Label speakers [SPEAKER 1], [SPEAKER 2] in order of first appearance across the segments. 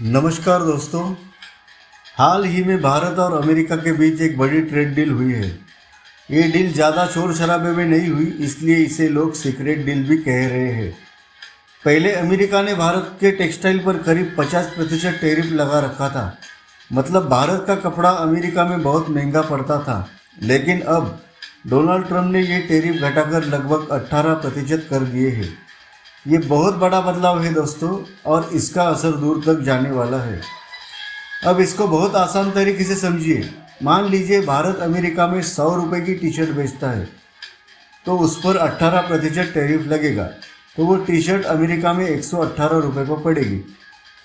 [SPEAKER 1] नमस्कार दोस्तों। हाल ही में भारत और अमेरिका के बीच एक बड़ी ट्रेड डील हुई है। ये डील ज़्यादा शोर शराबे में नहीं हुई, इसलिए इसे लोग सीक्रेट डील भी कह रहे हैं। पहले अमेरिका ने भारत के टेक्सटाइल पर करीब 50% टैरिफ लगा रखा था। मतलब भारत का कपड़ा अमेरिका में बहुत महंगा पड़ता था। लेकिन अब डोनाल्ड ट्रंप ने ये टैरिफ घटाकर लगभग 18% कर दिए हैं। ये बहुत बड़ा बदलाव है दोस्तों, और इसका असर दूर तक जाने वाला है। अब इसको बहुत आसान तरीके से समझिए। मान लीजिए भारत अमेरिका में 100 रुपये की टी शर्ट बेचता है, तो उस पर 18% टैरिफ लगेगा, तो वो टी शर्ट अमेरिका में 118 रुपये को पड़ेगी।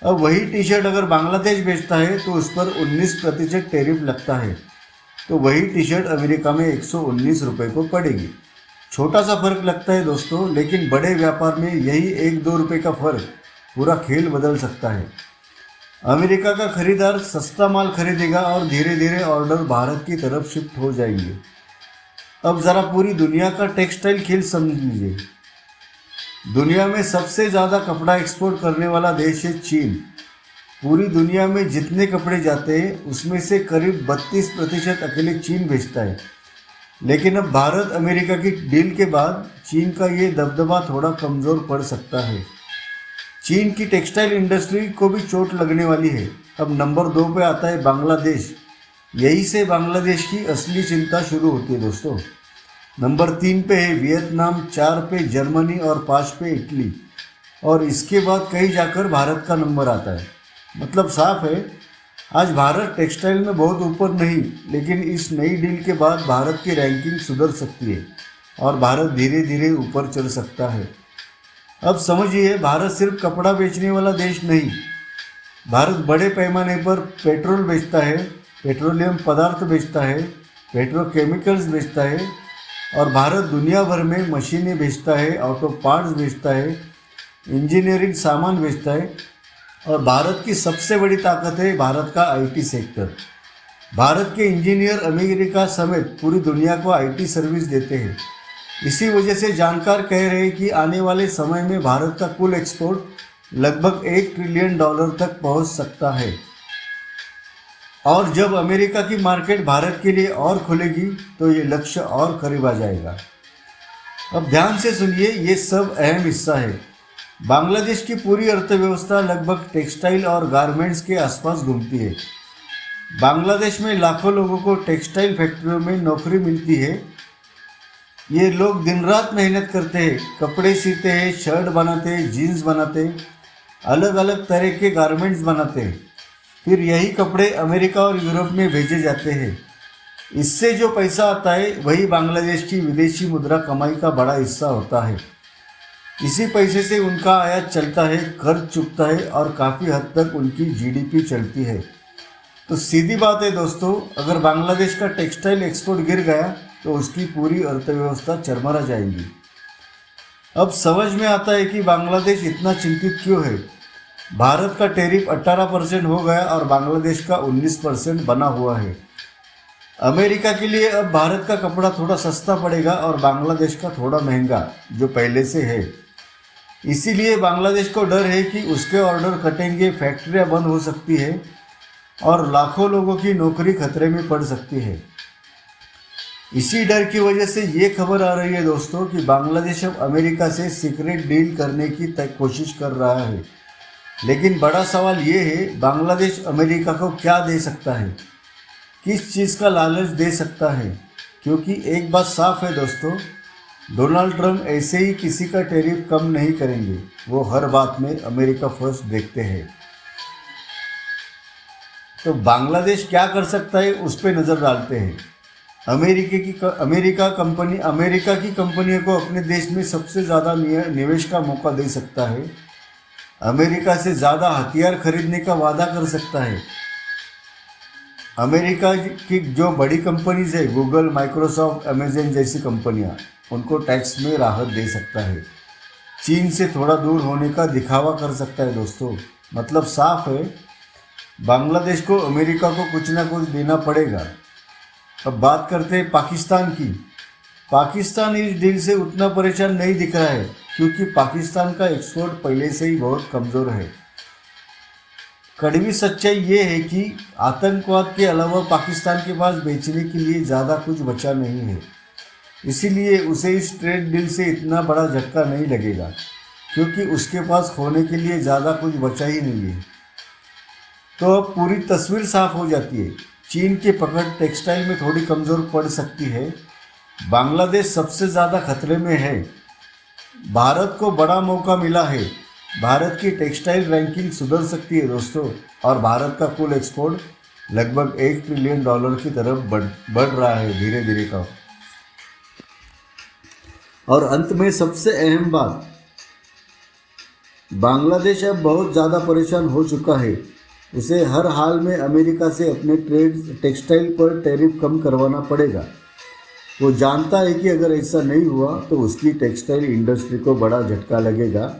[SPEAKER 1] अब वही टी शर्ट अगर बांग्लादेश बेचता है तो उस पर 19% टैरिफ लगता है, तो वही टी शर्ट अमेरिका में 119 रुपये को पड़ेगी। छोटा सा फर्क लगता है दोस्तों, लेकिन बड़े व्यापार में यही 1-2 रुपये का फर्क पूरा खेल बदल सकता है। अमेरिका का खरीदार सस्ता माल खरीदेगा और धीरे धीरे ऑर्डर भारत की तरफ शिफ्ट हो जाएंगे। अब ज़रा पूरी दुनिया का टेक्सटाइल खेल समझ लीजिए। दुनिया में सबसे ज़्यादा कपड़ा एक्सपोर्ट करने वाला देश है चीन। पूरी दुनिया में जितने कपड़े जाते हैं उसमें से करीब 32% अकेले चीन भेजता है। लेकिन अब भारत अमेरिका की डील के बाद चीन का ये दबदबा थोड़ा कमज़ोर पड़ सकता है। चीन की टेक्सटाइल इंडस्ट्री को भी चोट लगने वाली है। अब नंबर 2 पे आता है बांग्लादेश। यही से बांग्लादेश की असली चिंता शुरू होती है दोस्तों। नंबर 3 पे है वियतनाम, 4 पे जर्मनी और 5 पे इटली। और इसके बाद कहीं जाकर भारत का नंबर आता है। मतलब साफ है, आज भारत टेक्सटाइल में बहुत ऊपर नहीं, लेकिन इस नई डील के बाद भारत की रैंकिंग सुधर सकती है और भारत धीरे धीरे ऊपर चल सकता है। अब समझिए, भारत सिर्फ कपड़ा बेचने वाला देश नहीं, भारत बड़े पैमाने पर पेट्रोल बेचता है, पेट्रोलियम पदार्थ बेचता है, पेट्रोकेमिकल्स बेचता है, और भारत दुनिया भर में मशीनें बेचता है, ऑटो पार्ट्स बेचता है, इंजीनियरिंग सामान बेचता है। और भारत की सबसे बड़ी ताकत है भारत का आईटी सेक्टर। भारत के इंजीनियर अमेरिका समेत पूरी दुनिया को आईटी सर्विस देते हैं। इसी वजह से जानकार कह रहे हैं कि आने वाले समय में भारत का कुल एक्सपोर्ट लगभग $1 ट्रिलियन तक पहुंच सकता है। और जब अमेरिका की मार्केट भारत के लिए और खुलेगी तो ये लक्ष्य और करीब आ जाएगा। अब ध्यान से सुनिए, ये सब अहम हिस्सा है। बांग्लादेश की पूरी अर्थव्यवस्था लगभग टेक्सटाइल और गारमेंट्स के आसपास घूमती है। बांग्लादेश में लाखों लोगों को टेक्सटाइल फैक्ट्रियों में नौकरी मिलती है। ये लोग दिन रात मेहनत करते हैं, कपड़े सीते हैं, शर्ट बनाते हैं, जीन्स बनाते हैं, अलग अलग तरह के गारमेंट्स बनाते हैं। फिर यही कपड़े अमेरिका और यूरोप में भेजे जाते हैं। इससे जो पैसा आता है वही बांग्लादेश की विदेशी मुद्रा कमाई का बड़ा हिस्सा होता है। इसी पैसे से उनका आयात चलता है, खर्च चुकता है और काफ़ी हद तक उनकी जीडीपी चलती है। तो सीधी बात है दोस्तों, अगर बांग्लादेश का टेक्सटाइल एक्सपोर्ट गिर गया तो उसकी पूरी अर्थव्यवस्था चरमरा जाएगी। अब समझ में आता है कि बांग्लादेश इतना चिंतित क्यों है। भारत का टैरिफ 18% हो गया और बांग्लादेश का 19% बना हुआ है। अमेरिका के लिए अब भारत का कपड़ा थोड़ा सस्ता पड़ेगा और बांग्लादेश का थोड़ा महंगा, जो पहले से है। इसीलिए बांग्लादेश को डर है कि उसके ऑर्डर कटेंगे, फैक्ट्रियां बंद हो सकती है और लाखों लोगों की नौकरी खतरे में पड़ सकती है। इसी डर की वजह से ये खबर आ रही है दोस्तों कि बांग्लादेश अब अमेरिका से सीक्रेट डील करने की कोशिश कर रहा है। लेकिन बड़ा सवाल ये है, बांग्लादेश अमेरिका को क्या दे सकता है, किस चीज़ का लालच दे सकता है। क्योंकि एक बात साफ है दोस्तों, डोनाल्ड ट्रंप ऐसे ही किसी का टैरिफ कम नहीं करेंगे। वो हर बात में अमेरिका फर्स्ट देखते हैं। तो बांग्लादेश क्या कर सकता है उस पर नज़र डालते हैं। अमेरिका की कंपनियों को अपने देश में सबसे ज़्यादा निवेश का मौका दे सकता है। अमेरिका से ज़्यादा हथियार खरीदने का वादा कर सकता है। अमेरिका की जो बड़ी कंपनीज है, गूगल, माइक्रोसॉफ्ट, अमेजन जैसी कंपनियां, उनको टैक्स में राहत दे सकता है। चीन से थोड़ा दूर होने का दिखावा कर सकता है दोस्तों। मतलब साफ है, बांग्लादेश को अमेरिका को कुछ ना कुछ देना पड़ेगा। अब बात करते हैं पाकिस्तान की। पाकिस्तान इस डील से उतना परेशान नहीं दिख रहा है, क्योंकि पाकिस्तान का एक्सपोर्ट पहले से ही बहुत कमज़ोर है। कड़वी सच्चाई ये है कि आतंकवाद के अलावा पाकिस्तान के पास बेचने के लिए ज़्यादा कुछ बचा नहीं है। इसीलिए उसे इस ट्रेड डील से इतना बड़ा झटका नहीं लगेगा, क्योंकि उसके पास खोने के लिए ज़्यादा कुछ बचा ही नहीं है। तो अब पूरी तस्वीर साफ हो जाती है। चीन की पकड़ टेक्सटाइल में थोड़ी कमज़ोर पड़ सकती है। बांग्लादेश सबसे ज़्यादा खतरे में है। भारत को बड़ा मौका मिला है। भारत की टेक्सटाइल रैंकिंग सुधर सकती है दोस्तों, और भारत का कुल एक्सपोर्ट लगभग $1 ट्रिलियन की तरफ बढ़ रहा है धीरे धीरे का। और अंत में सबसे अहम बात, बांग्लादेश अब बहुत ज़्यादा परेशान हो चुका है। उसे हर हाल में अमेरिका से अपने टेक्सटाइल पर टैरिफ कम करवाना पड़ेगा। वो जानता है कि अगर ऐसा नहीं हुआ तो उसकी टेक्सटाइल इंडस्ट्री को बड़ा झटका लगेगा।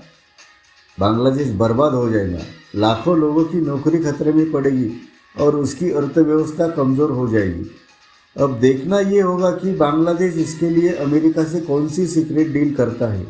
[SPEAKER 1] बांग्लादेश बर्बाद हो जाएगा, लाखों लोगों की नौकरी खतरे में पड़ेगी और उसकी अर्थव्यवस्था कमज़ोर हो जाएगी। अब देखना ये होगा कि बांग्लादेश इसके लिए अमेरिका से कौन सी सीक्रेट डील करता है।